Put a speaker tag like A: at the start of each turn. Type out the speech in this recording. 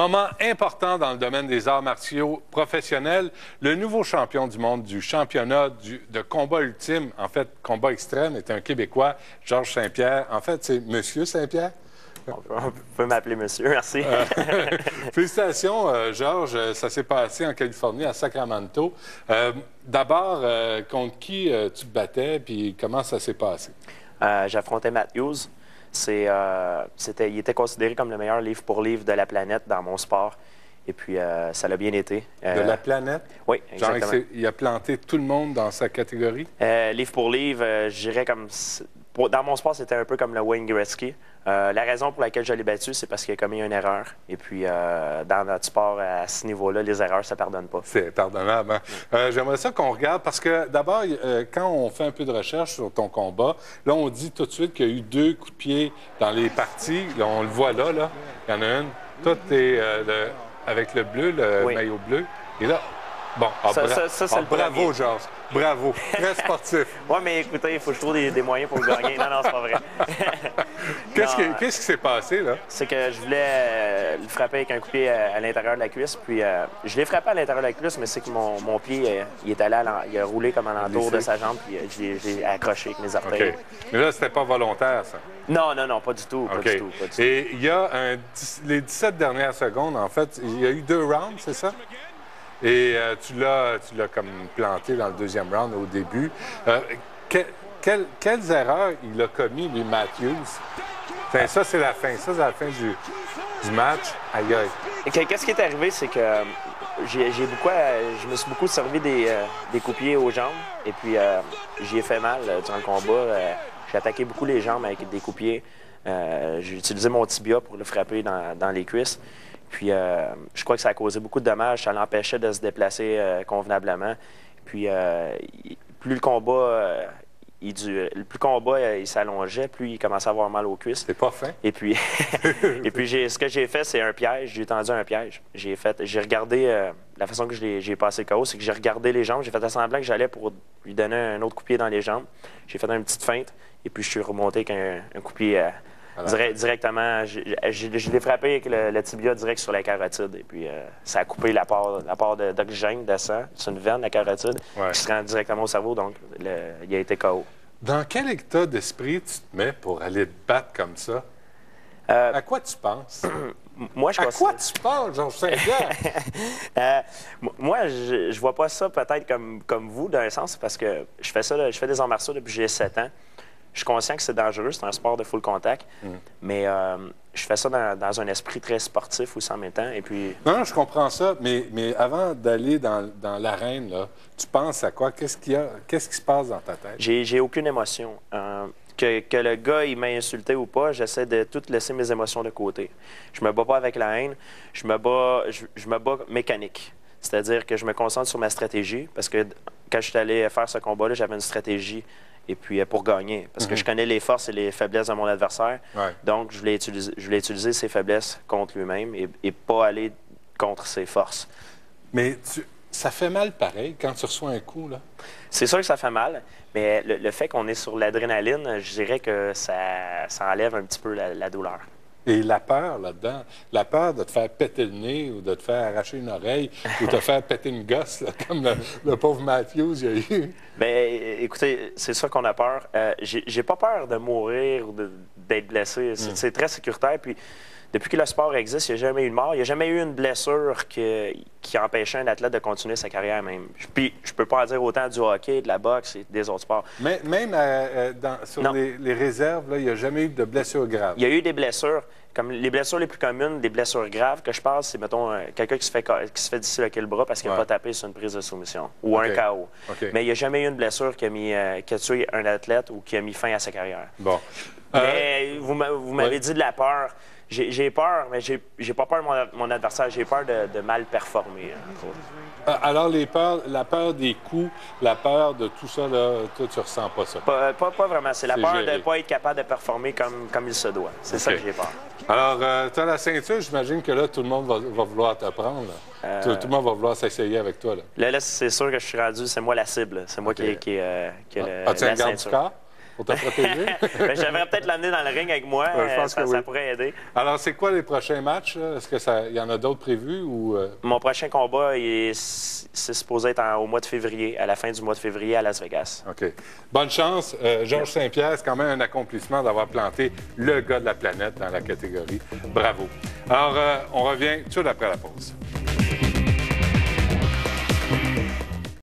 A: Moment important dans le domaine des arts martiaux professionnels. Le nouveau champion du monde du championnat de combat ultime, en fait, combat extrême, est un Québécois, Georges Saint-Pierre. En fait, c'est Monsieur Saint-Pierre.
B: On peut m'appeler monsieur, merci.
A: Félicitations, Georges. Ça s'est passé en Californie, à Sacramento. D'abord, contre qui tu te battais, puis comment ça s'est passé?
B: J'affrontais Matthews. Il était considéré comme le meilleur livre pour livre de la planète dans mon sport. Et puis, ça l'a bien été.
A: De la planète?
B: Oui, exactement.
A: Genre, il a planté tout le monde dans sa catégorie?
B: Livre pour livre, je dirais comme... Dans mon sport, c'était un peu comme le Wayne Gretzky. La raison pour laquelle je l'ai battu, c'est parce qu'il a commis une erreur. Et puis, dans notre sport, à ce niveau-là, les erreurs, ça ne pardonne pas.
A: C'est pardonnable. Hein? J'aimerais ça qu'on regarde, parce que d'abord, quand on fait un peu de recherche sur ton combat, là, on dit tout de suite qu'il y a eu 2 coups de pied dans les parties. Là, on le voit là, là. Il y en a une. Toi, tu es avec le bleu, le maillot bleu. Et là, bon, bravo, Georges. Bravo. Très sportif.
B: Oui, mais écoutez, il faut que je trouve des moyens pour le gagner. Non, c'est pas vrai.
A: Qu'est-ce qui s'est passé, là?
B: C'est que je voulais le frapper avec un coup de pied à l'intérieur de la cuisse. Puis je l'ai frappé à l'intérieur de la cuisse, mais c'est que mon pied, il est allé il a roulé comme à l'entour de sa jambe, puis je l'ai accroché avec mes orteils.
A: OK. Mais là, c'était pas volontaire, ça?
B: Non, pas du tout. Pas du tout.
A: Et il y a les 17 dernières secondes, en fait, il y a eu 2 rounds, c'est ça? Et tu l'as comme planté dans le 2e round au début. Quelles erreurs il a commis, lui, Matthews? Enfin, ça, c'est la fin. Ça, c'est la fin du match. Aïe, aïe.
B: Qu'est-ce qui est arrivé, c'est que je me suis beaucoup servi des coups de pied aux jambes. Et puis, j'y ai fait mal durant le combat. J'ai attaqué beaucoup les jambes avec des coups de pied. J'ai utilisé mon tibia pour le frapper dans les cuisses. Puis, je crois que ça a causé beaucoup de dommages. Ça l'empêchait de se déplacer convenablement. Puis, plus le combat, il s'allongeait, plus il commençait à avoir mal aux cuisses.
A: C'est pas fin.
B: Et puis, ce que j'ai fait, c'est un piège. J'ai tendu un piège. J'ai regardé, la façon que j'ai passé le KO, c'est que j'ai regardé les jambes. J'ai fait semblant que j'allais pour lui donner un autre coup de pied dans les jambes. J'ai fait une petite feinte. Et puis, je suis remonté avec un coup de pied directement. Je l'ai frappé avec le tibia direct sur la carotide. Et puis, ça a coupé la part d'oxygène, de sang. C'est une veine, la carotide, qui se rend directement au cerveau. Donc, il a été KO.
A: Dans quel état d'esprit tu te mets pour aller te battre comme ça? À quoi tu penses?
B: Moi,
A: à quoi tu penses, Georges Saint-Pierre?
B: Moi, je vois pas ça peut-être comme vous, d'un sens, parce que je fais des arts martiaux depuis que j'ai 7 ans. Je suis conscient que c'est dangereux, c'est un sport de full contact, mais je fais ça dans un esprit très sportif aussi en même temps. Et puis...
A: Non, je comprends ça, mais avant d'aller dans l'arène, là, tu penses à quoi? Qu'est-ce qui se passe dans ta tête?
B: J'ai aucune émotion. Que le gars, il m'a insulté ou pas, j'essaie de tout laisser mes émotions de côté. Je me bats pas avec la haine, je me bats mécanique. C'est-à-dire que je me concentre sur ma stratégie, parce que quand je suis allé faire ce combat-là, j'avais une stratégie. Et puis pour gagner, parce que je connais les forces et les faiblesses de mon adversaire. Donc, je voulais utiliser ses faiblesses contre lui-même et pas aller contre ses forces.
A: Mais ça fait mal pareil quand tu reçois un coup, là?
B: C'est sûr que ça fait mal, mais le fait qu'on est sur l'adrénaline, je dirais que ça enlève un petit peu la douleur.
A: Et la peur là-dedans, la peur de te faire péter le nez ou de te faire arracher une oreille ou de te faire péter une gosse, là, comme le pauvre Matthews, il y a eu.
B: Bien, écoutez, c'est sûr qu'on a peur. J'ai pas peur de mourir ou d'être blessé. C'est très sécuritaire. Puis, depuis que le sport existe, il n'y a jamais eu de mort. Il n'y a jamais eu une blessure qui empêchait un athlète de continuer sa carrière même. Puis, je peux pas en dire autant du hockey, de la boxe et des autres sports.
A: Mais même sur les réserves, là, il n'y a jamais eu de blessure grave.
B: Il y a eu des blessures. Comme les blessures les plus communes, des blessures graves que je parle, c'est, mettons, quelqu'un qui se fait disloquer le bras parce qu'il n'a pas tapé sur une prise de soumission ou un KO. Mais il n'y a jamais eu une blessure qui a tué un athlète ou qui a mis fin à sa carrière.
A: Bon.
B: Mais vous m'avez dit de la peur. J'ai peur, mais j'ai pas peur de mon adversaire. J'ai peur de mal performer.
A: Alors, la peur des coups, la peur de tout ça, là, toi, tu ressens pas ça?
B: Pas vraiment. C'est la peur de ne pas être capable de performer comme il se doit. C'est ça que j'ai peur.
A: Alors, tu as la ceinture, j'imagine que là, tout le monde va vouloir te prendre. Tout le monde va vouloir s'essayer avec toi.
B: Là, c'est sûr que je suis rendu, c'est moi la cible. C'est moi qui ai
A: As-tu un garde du corps? pour te protéger?
B: Ben, j'aimerais peut-être l'amener dans le ring avec moi.
A: Je pense que oui.
B: Ça pourrait aider.
A: Alors, c'est quoi les prochains matchs? Est-ce qu'il y en a d'autres prévus? Ou
B: Mon prochain combat, c'est supposé être au mois de février, à la fin du mois de février à Las Vegas.
A: OK. Bonne chance. Georges Saint-Pierre, c'est quand même un accomplissement d'avoir planté le gars de la planète dans la catégorie. Bravo. Alors, on revient tout de suite après la pause.